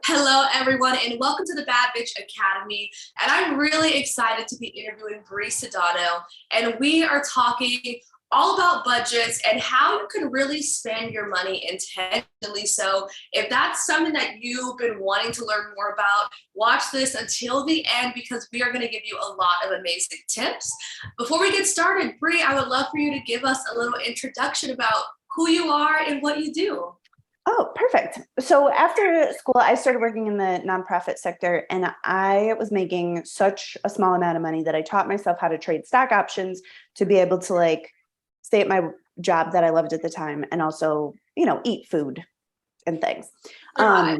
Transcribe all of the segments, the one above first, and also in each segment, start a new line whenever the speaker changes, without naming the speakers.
Hello, everyone, and welcome to the Bad Bitch Academy. And I'm really excited to be interviewing Bree Sedano, and we are talking all about budgets and how you can really spend your money intentionally. So, if that's something that you've been wanting to learn more about, watch this until the end because we are going to give you a lot of amazing tips. Before we get started, Bree, I would love for you to give us a little introduction about who you are and what you do.
Oh, perfect. So after school, I started working in the nonprofit sector, and I was making such a small amount of money that I taught myself how to trade stock options to be able to stay at my job that I loved at the time and also, eat food and things.
Right.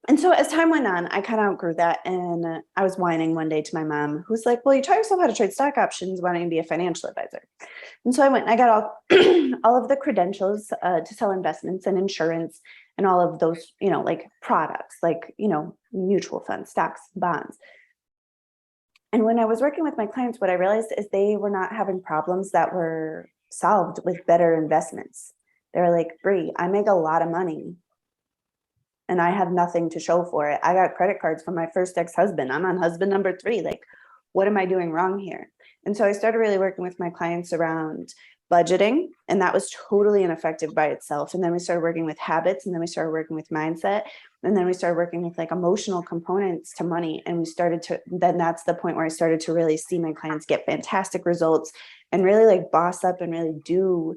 And so as time went on, I kind of outgrew that. And I was whining one day to my mom, who's like, well, you taught yourself how to trade stock options. Why don't you be a financial advisor? And so I went and I got all of the credentials to sell investments and insurance and all of those, products, mutual funds, stocks, bonds. And when I was working with my clients, what I realized is they were not having problems that were solved with better investments. They were like, Bree, I make a lot of money and I have nothing to show for it. I got credit cards from my first ex-husband. I'm on husband number 3. What am I doing wrong here? And so I started really working with my clients around budgeting, and that was totally ineffective by itself. And then we started working with habits, and then we started working with mindset, and then we started working with emotional components to money. And then that's the point where I started to really see my clients get fantastic results and really boss up and really do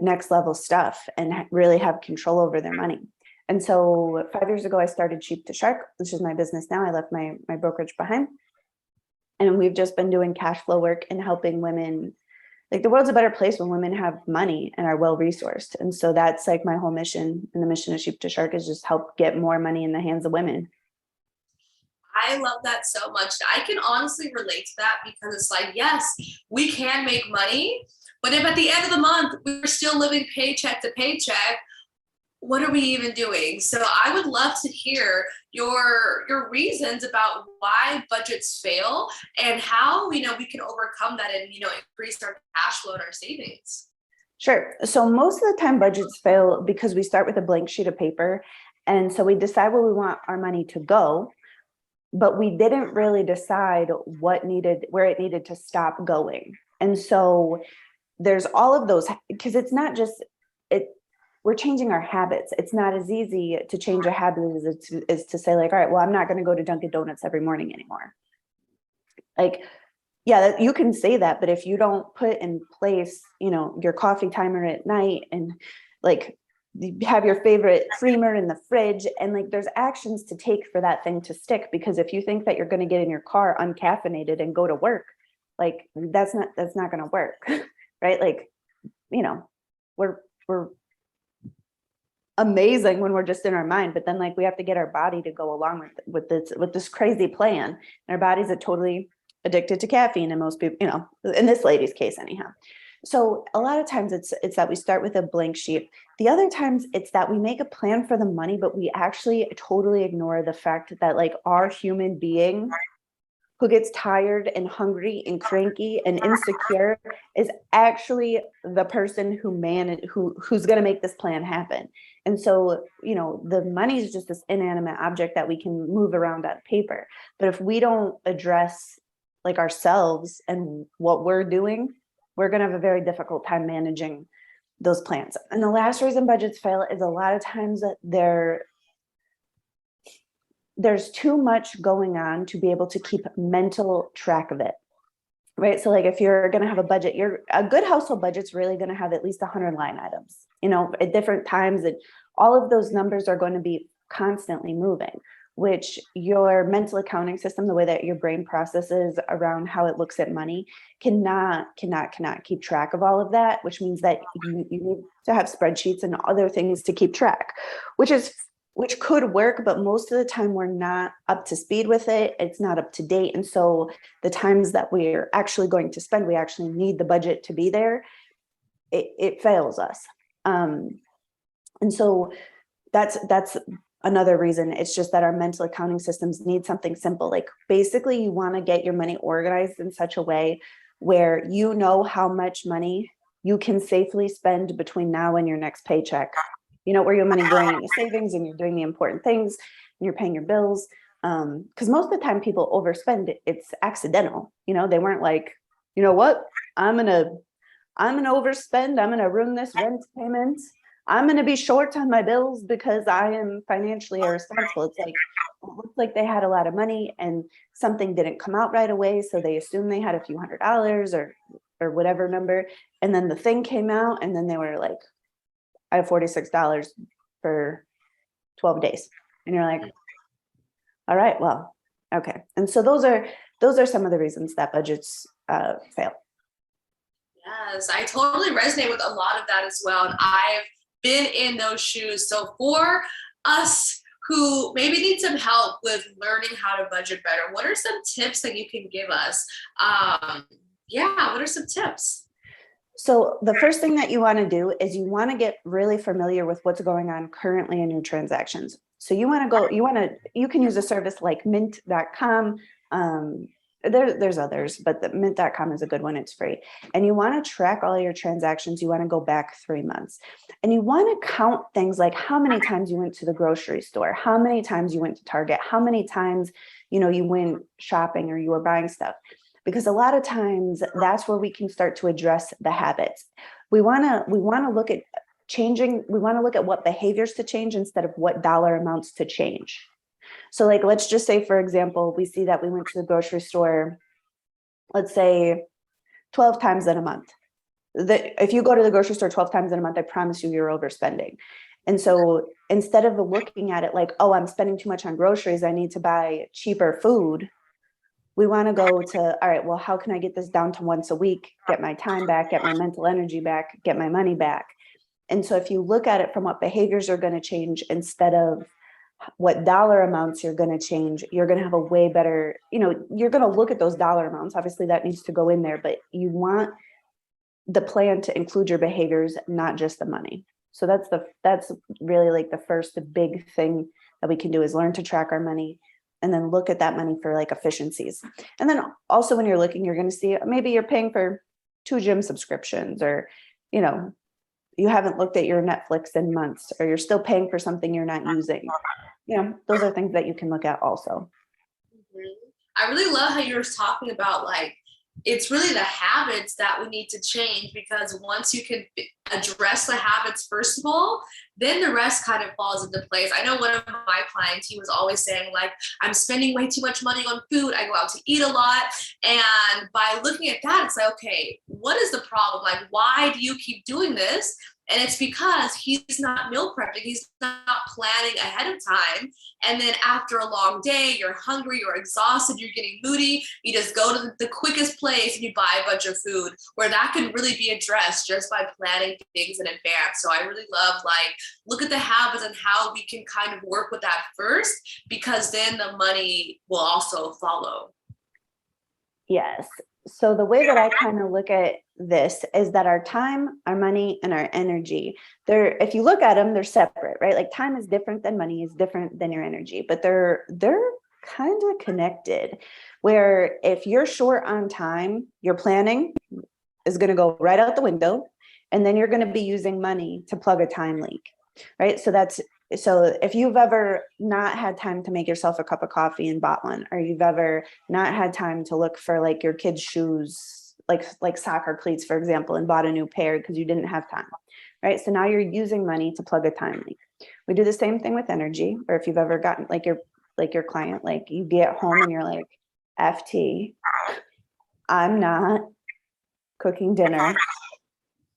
next level stuff and really have control over their money. And so 5 years ago, I started Sheep to Shark, which is my business now. I left my brokerage behind. And we've just been doing cash flow work and helping women. The world's a better place when women have money and are well-resourced. And so that's my whole mission. And the mission of Sheep to Shark is just help get more money in the hands of women.
I love that so much. I can honestly relate to that because it's yes, we can make money, but if at the end of the month we're still living paycheck to paycheck, what are we even doing? So I would love to hear your reasons about why budgets fail and how we can overcome that and increase our cash flow and our savings.
Sure. So most of the time budgets fail because we start with a blank sheet of paper. And so we decide where we want our money to go, but we didn't really decide where it needed to stop going. And so there's all of those, because it's not just we're changing our habits. It's not as easy to change a habit as to say all right, well, I'm not going to go to Dunkin' Donuts every morning anymore. Yeah, you can say that, but if you don't put in place, your coffee timer at night and you have your favorite creamer in the fridge and there's actions to take for that thing to stick, because if you think that you're going to get in your car uncaffeinated and go to work, that's not going to work. Right? We're amazing when we're just in our mind, but then we have to get our body to go along with this crazy plan. And our bodies are totally addicted to caffeine, and most people, in this lady's case anyhow. So a lot of times it's that we start with a blank sheet. The other times it's that we make a plan for the money, but we actually totally ignore the fact that our human being who gets tired and hungry and cranky and insecure is actually the person who's going to make this plan happen. And so, the money is just this inanimate object that we can move around on paper. But if we don't address ourselves and what we're doing, we're going to have a very difficult time managing those plans. And the last reason budgets fail is a lot of times that there's too much going on to be able to keep mental track of it. Right. So if you're going to have a budget, a good household budget's really going to have at least 100 line items, at different times. And all of those numbers are going to be constantly moving, which your mental accounting system, the way that your brain processes around how it looks at money, cannot keep track of all of that, which means that you need to have spreadsheets and other things to keep track, which could work, but most of the time we're not up to speed with it. It's not up to date. And so the times that we're actually going to spend, we actually need the budget to be there, it fails us. And so that's another reason. It's just that our mental accounting systems need something simple. Basically you want to get your money organized in such a way where how much money you can safely spend between now and your next paycheck. where your money going into savings and you're doing the important things and you're paying your bills. Because most of the time people overspend, it's accidental. They weren't like, you know what, I'm gonna overspend. I'm gonna ruin this rent payment. I'm gonna be short on my bills because I am financially irresponsible. It's like it looked like they had a lot of money and something didn't come out right away, so they assumed they had a few $100s or whatever number, and then the thing came out, and then they were like, "I have $46 for 12 days," and you're like, "All right, well, okay." And so those are some of the reasons that budgets fail.
Yes, I totally resonate with a lot of that as well. And I've been in those shoes. So for us who maybe need some help with learning how to budget better, what are some tips that you can give us? Yeah, what are some tips?
So the first thing that you want to do is you want to get really familiar with what's going on currently in your transactions. So you can use a service like mint.com. There's others, but the mint.com is a good one. It's free. And you want to track all your transactions. You want to go back 3 months and you want to count things like how many times you went to the grocery store, how many times you went to Target, how many times, you went shopping or you were buying stuff. Because a lot of times that's where we can start to address the habits. We want to look at changing. We want to look at what behaviors to change instead of what dollar amounts to change. So like, let's just say, for example, we see that we went to the grocery store, let's say 12 times in a month. If you go to the grocery store 12 times in a month, I promise you're overspending. And so instead of looking at it like, oh, I'm spending too much on groceries, I need to buy cheaper food, we want to go to, all right, well, how can I get this down to once a week, get my time back, get my mental energy back, get my money back? And so if you look at it from what behaviors are going to change instead of what dollar amounts you're going to change, you're going to have a way better, you're going to look at those dollar amounts. Obviously that needs to go in there, but you want the plan to include your behaviors, not just the money. So that's really like the first big thing that we can do is learn to track our money and then look at that money for like efficiencies. And then also when you're looking, you're going to see maybe you're paying for 2 gym subscriptions, or, you haven't looked at your Netflix in months, or you're still paying for something you're not using. Those are things that you can look at also.
I really love how you were talking about like it's really the habits that we need to change, because once you can address the habits first of all, then the rest kind of falls into place. I know one of my clients, he was always saying like, I'm spending way too much money on food, I go out to eat a lot. And by looking at that, it's like, okay, what is the problem? Like, why do you keep doing this? And it's because he's not meal prepping. He's not planning ahead of time. And then after a long day, you're hungry, you're exhausted, you're getting moody. You just go to the quickest place and you buy a bunch of food, where that can really be addressed just by planning things in advance. So I really love like, look at the habits and how we can kind of work with that first, because then the money will also follow.
Yes. So the way that I kind of look at this is that our time, our money, and our energy, if you look at them, they're separate, right? Like time is different than money, is different than your energy, but they're kind of connected, where if you're short on time, your planning is going to go right out the window, and then you're going to be using money to plug a time leak, right? So if you've ever not had time to make yourself a cup of coffee and bought one, or you've ever not had time to look for like your kids' shoes, like soccer cleats, for example, and bought a new pair because you didn't have time, right? So now you're using money to plug a time leak. We do the same thing with energy, or if you've ever gotten like your client, like you get home and you're like, FT, I'm not cooking dinner.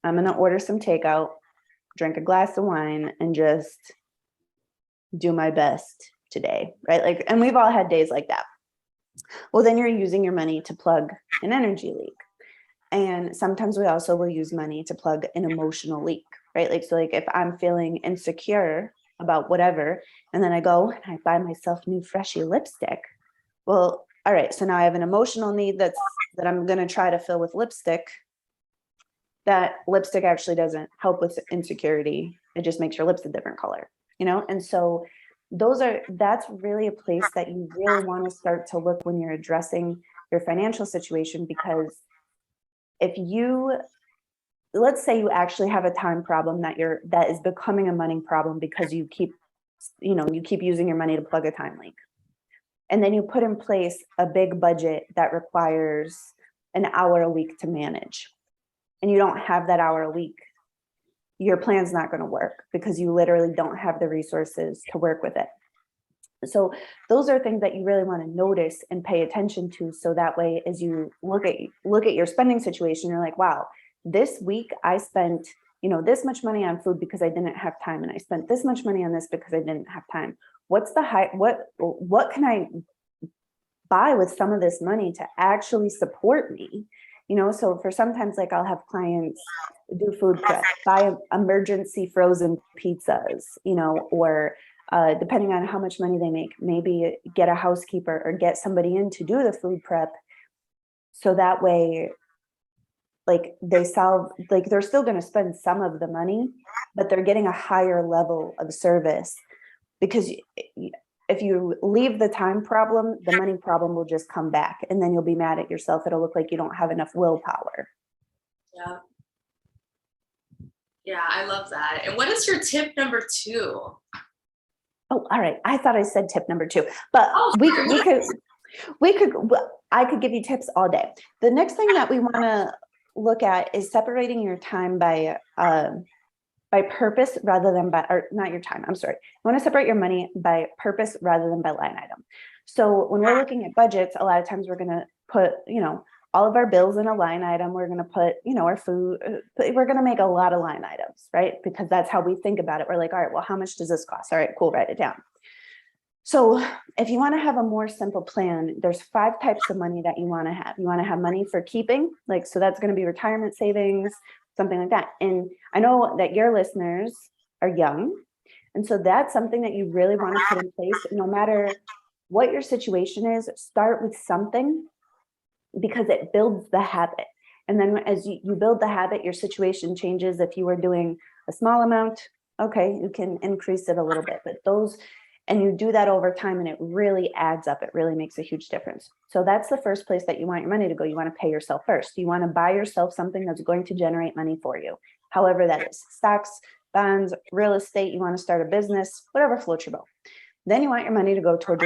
I'm going to order some takeout, drink a glass of wine, and just do my best today, right? Like, and we've all had days like that. Well, then you're using your money to plug an energy leak. And sometimes we also will use money to plug an emotional leak, right? Like, so like if I'm feeling insecure about whatever, and then I go and I buy myself new freshy lipstick. Well, all right, so now I have an emotional need that I'm going to try to fill with lipstick. That lipstick actually doesn't help with insecurity. It just makes your lips a different color. And so that's really a place that you really want to start to look when you're addressing your financial situation, because if you let's say you actually have a time problem that is becoming a money problem because you keep using your money to plug a time leak. And then you put in place a big budget that requires an hour a week to manage. And you don't have that hour a week. Your plan's not going to work because you literally don't have the resources to work with it. So those are things that you really want to notice and pay attention to. So that way, as you look at your spending situation, you're like, wow, this week I spent, this much money on food because I didn't have time. And I spent this much money on this because I didn't have time. What can I buy with some of this money to actually support me? So for sometimes, like, I'll have clients do food prep, buy emergency frozen pizzas, or depending on how much money they make, maybe get a housekeeper or get somebody in to do the food prep. So that way, like, they're still going to spend some of the money, but they're getting a higher level of service, because if you leave the time problem, the money problem will just come back, and then you'll be mad at yourself. It'll look like you don't have enough willpower.
Yeah. Yeah, I love that. And what is your tip number 2?
Oh, all right. I thought I said tip number 2, but I could give you tips all day. The next thing that we want to look at is separating your time by purpose rather than or not your time. I'm sorry. You want to separate your money by purpose rather than by line item. So when we're looking at budgets, a lot of times we're going to put, all of our bills in a line item. We're going to put, our food, we're going to make a lot of line items, right? Because that's how we think about it. We're like, all right, well, how much does this cost? All right, cool, write it down. So if you want to have a more simple plan, there's 5 types of money that you want to have. You want to have money for keeping, so that's going to be retirement savings, something like that. And I know that your listeners are young. And so that's something that you really want to put in place. No matter what your situation is, start with something, because it builds the habit. And then as you build the habit, your situation changes. If you were doing a small amount, okay, you can increase it a little bit, and you do that over time, and it really adds up. It really makes a huge difference. So that's the first place that you want your money to go. You want to pay yourself first. You want to buy yourself something that's going to generate money for you, however that is. Stocks, bonds, real estate. You want to start a business, whatever floats your boat. Then you want your money to go towards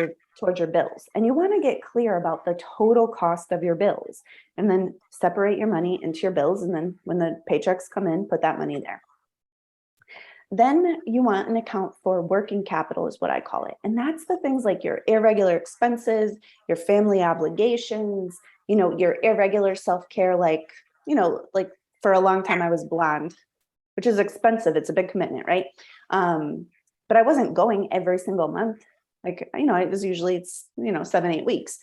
your bills. And you want to get clear about the total cost of your bills, and then separate your money into your bills. And then when the paychecks come in, put that money there. Then you want an account for working capital, is what I call it. And that's the things like your irregular expenses, your family obligations, your irregular self-care, like for a long time I was blonde, which is expensive. It's a big commitment, right? But I wasn't going every single month. It was usually 7-8 weeks.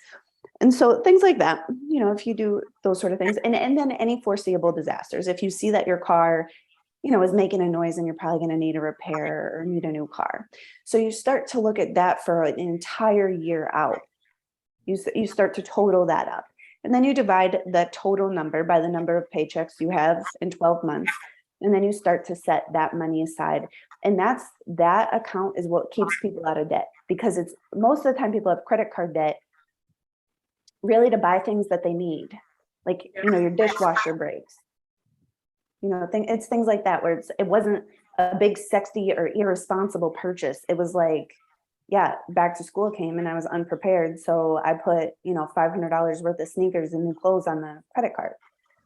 And so things like that, if you do those sort of things, and then any foreseeable disasters, if you see that your car is making a noise and you're probably going to need a repair or need a new car. So you start to look at that for an entire year out. You start to total that up. And then you divide that total number by the number of paychecks you have in 12 months. And then you start to set that money aside. And that account is what keeps people out of debt, because it's most of the time people have credit card debt really to buy things that they need. Like, your dishwasher breaks. It's things like that, where it wasn't a big, sexy or irresponsible purchase. It was like, yeah, back to school came and I was unprepared. So I put, $500 worth of sneakers and new clothes on the credit card.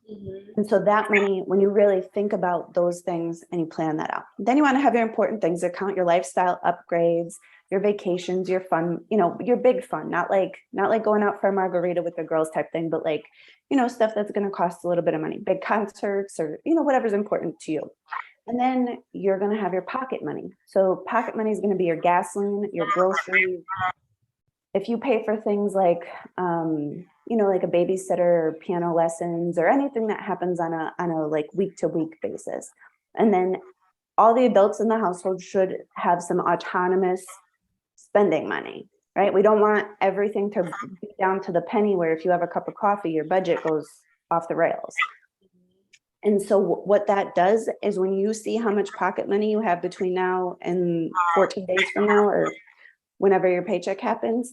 Mm-hmm. And so that money, when you really think about those things and you plan that out, then you want to have your important things account, your lifestyle upgrades, your vacations, your fun, your big fun, not like going out for a margarita with the girls type thing, but stuff that's going to cost a little bit of money, big concerts or, whatever's important to you. And then you're going to have your pocket money. So pocket money is going to be your gasoline, your groceries. If you pay for things like, like a babysitter or piano lessons or anything that happens on a like week to week basis. And then all the adults in the household should have some autonomous spending money, right? We don't want everything to be down to the penny, where if you have a cup of coffee, your budget goes off the rails. And so what that does is, when you see how much pocket money you have between now and 14 days from now, or whenever your paycheck happens,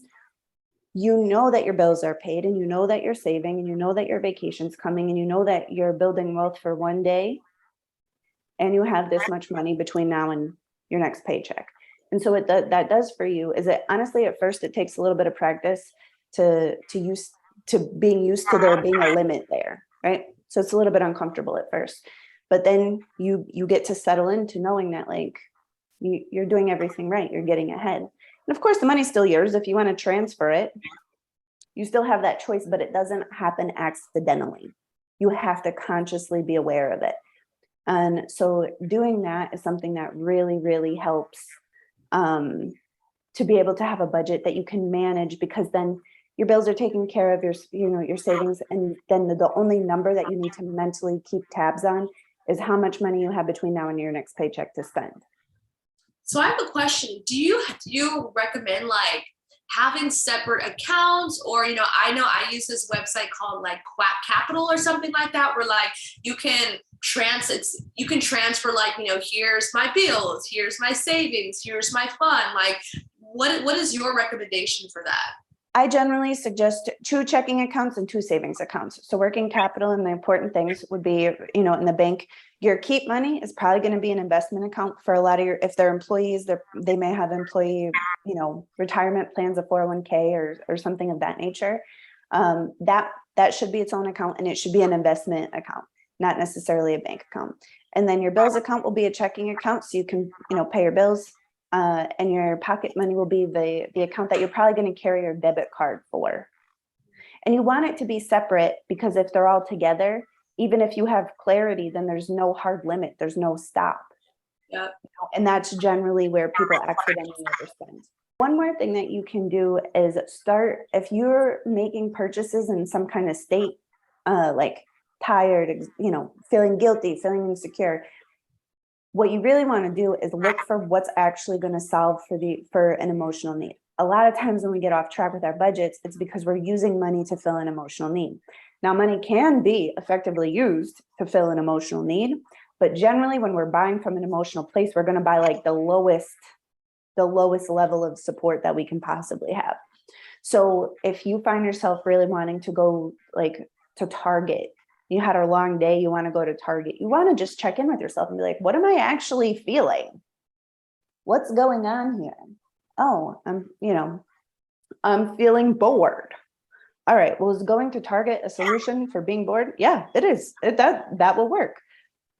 that your bills are paid, and that you're saving, and that your vacation's coming, and that you're building wealth for one day and you have this much money between now and your next paycheck. And so what that does for you is that honestly, at first, it takes a little bit of practice to being used to there being a limit there, right? So it's a little bit uncomfortable at first, but then you get to settle into knowing that like you're doing everything right, you're getting ahead. And of course, the money's still yours. If you want to transfer it, you still have that choice, but it doesn't happen accidentally. You have to consciously be aware of it. And so doing that is something that really, really helps to be able to have a budget that you can manage, because then your bills are taken care of, your savings, and then the only number that you need to mentally keep tabs on is how much money you have between now and your next paycheck to spend.
So I have a question. Do you recommend like having separate accounts, or I know I use this website called like Quack Capital or something like that, where like you can transfer like, here's my bills, here's my savings, here's my fund. Like what is your recommendation for that?
I generally suggest 2 checking accounts and 2 savings accounts. So working capital, and the important things would be, in the bank, your keep money is probably going to be an investment account for a lot of if they're employees, they may have employee, retirement plans, a 401k or something of that nature. That should be its own account, and it should be an investment account, not necessarily a bank account. And then your bills account will be a checking account, so you can, pay your bills. And your pocket money will be the account that you're probably going to carry your debit card for. And you want it to be separate, because if they're all together, even if you have clarity, then there's no hard limit, there's no stop.
Yep.
And that's generally where people accidentally overspend. One more thing that you can do is if you're making purchases in some kind of state, like tired, feeling guilty, feeling insecure, what you really want to do is look for what's actually going to solve for an emotional need. A lot of times when we get off track with our budgets, it's because we're using money to fill an emotional need. Now, money can be effectively used to fill an emotional need, but generally when we're buying from an emotional place, we're going to buy like the lowest level of support that we can possibly have. So if you find yourself really wanting to go like to Target, you had a long day, you want to go to Target, you want to just check in with yourself and be like, what am I actually feeling? What's going on here? Oh, I'm feeling bored. All right, well, is going to Target a solution for being bored? Yeah, it is. That will work.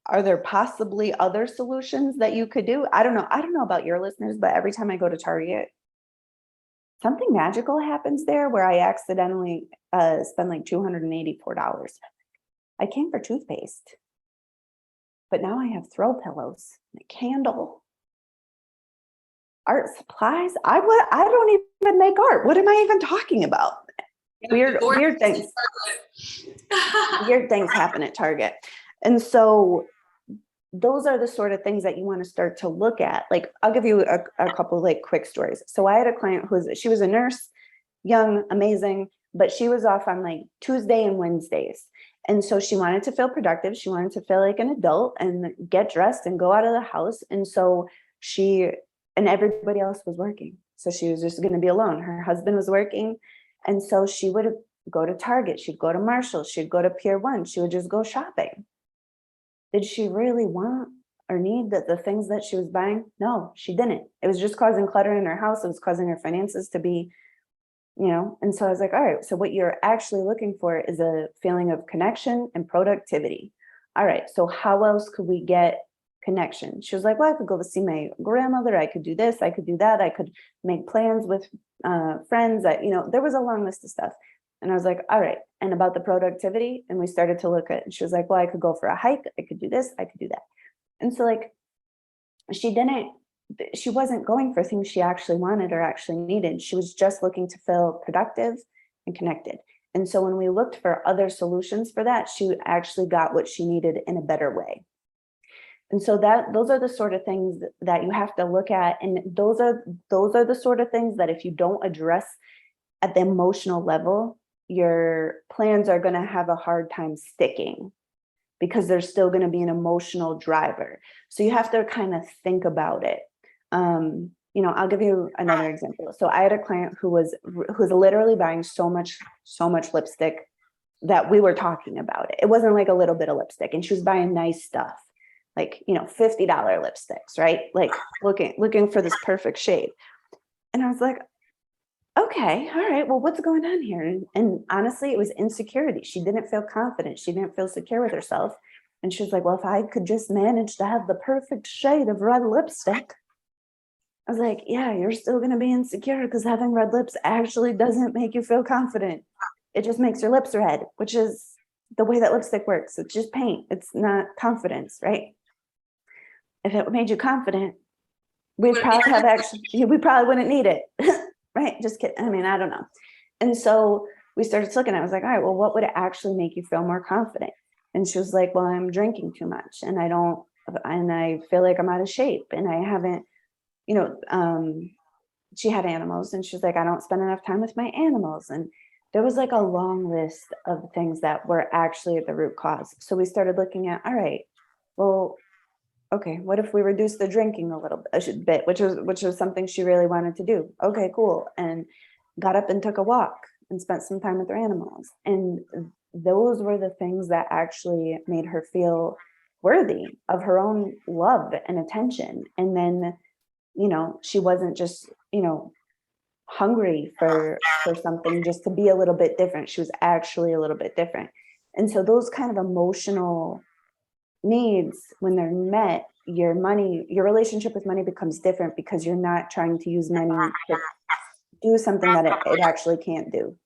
Are there possibly other solutions that you could do? I don't know. I don't know about your listeners, but every time I go to Target, something magical happens there where I accidentally spend like $284. I came for toothpaste, but now I have throw pillows, a candle, art supplies. I don't even make art. What am I even talking about? Weird things. Weird things happen at Target. And so those are the sort of things that you want to start to look at. Like, I'll give you a couple of like quick stories. So I had a client she was a nurse, young, amazing, but she was off on like Tuesday and Wednesdays. And so she wanted to feel productive. She wanted to feel like an adult and get dressed and go out of the house. And so and everybody else was working. So she was just going to be alone. Her husband was working. And so she would go to Target. She'd go to Marshall. She'd go to Pier 1. She would just go shopping. Did she really want or need the things that she was buying? No, she didn't. It was just causing clutter in her house. It was causing her finances to be, and so I was like, all right, so what you're actually looking for is a feeling of connection and productivity. All right, so how else could we get connection? She was like, well, I could go to see my grandmother. I could do this. I could do that. I could make plans with friends. There was a long list of stuff. And I was like, all right. And about the productivity, and we started to look at, and she was like, well, I could go for a hike. I could do this. I could do that. And so like, she wasn't going for things she actually wanted or actually needed. She was just looking to feel productive and connected. And so when we looked for other solutions for that, she actually got what she needed in a better way. And so those are the sort of things that you have to look at. And those are the sort of things that if you don't address at the emotional level, your plans are going to have a hard time sticking, because there's still going to be an emotional driver. So you have to kind of think about it. I'll give you another example. So I had a client who was literally buying so much lipstick that we were talking about it. It wasn't like a little bit of lipstick, and she was buying nice stuff. like, $50 lipsticks, right? Like looking for this perfect shade. And I was like, okay, all right, well, what's going on here? And honestly, it was insecurity. She didn't feel confident. She didn't feel secure with herself. And she was like, well, if I could just manage to have the perfect shade of red lipstick. I was like, yeah, you're still going to be insecure because having red lips actually doesn't make you feel confident. It just makes your lips red, which is the way that lipstick works. It's just paint. It's not confidence, right? If it made you confident, we probably wouldn't need it. Right? Just kidding. I mean, I don't know. And so we started looking. I was like, all right, well, what would actually make you feel more confident? And she was like, well, I'm drinking too much and I feel like I'm out of shape and I haven't, she had animals and she's like, I don't spend enough time with my animals. And there was like a long list of things that were actually at the root cause. So we started looking at, all right, well, okay, what if we reduce the drinking a bit, which was something she really wanted to do. Okay, cool. And got up and took a walk and spent some time with her animals. And those were the things that actually made her feel worthy of her own love and attention. And then, she wasn't just, hungry for something just to be a little bit different. She was actually a little bit different. And so those kind of emotional needs, when they're met, your relationship with money becomes different because you're not trying to use money to do something that it actually can't do.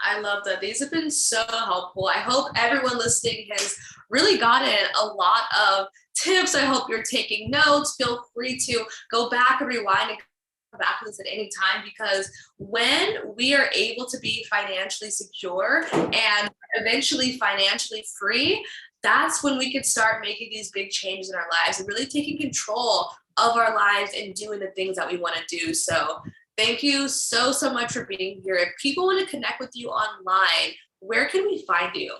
I love that. These have been so helpful. I hope everyone listening has really gotten a lot of tips. I hope you're taking notes. Feel free to go back and rewind and come back to this at any time, because when we are able to be financially secure and eventually financially free, that's when we can start making these big changes in our lives and really taking control of our lives and doing the things that we want to do. So thank you so much for being here. If people want to connect with you online, where can we find you?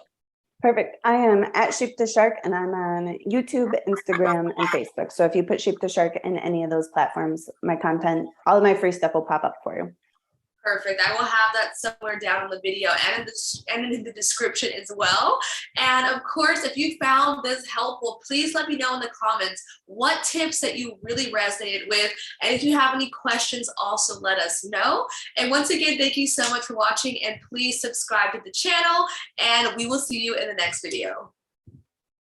Perfect. I am at Sheep to Shark and I'm on YouTube, Instagram, and Facebook. So if you put Sheep to Shark in any of those platforms, my content, all of my free stuff will pop up for you.
Perfect. I will have that somewhere down in the video and in the description as well. And of course, if you found this helpful, please let me know in the comments what tips that you really resonated with. And if you have any questions, also let us know. And once again, thank you so much for watching, and please subscribe to the channel, and we will see you in the next video.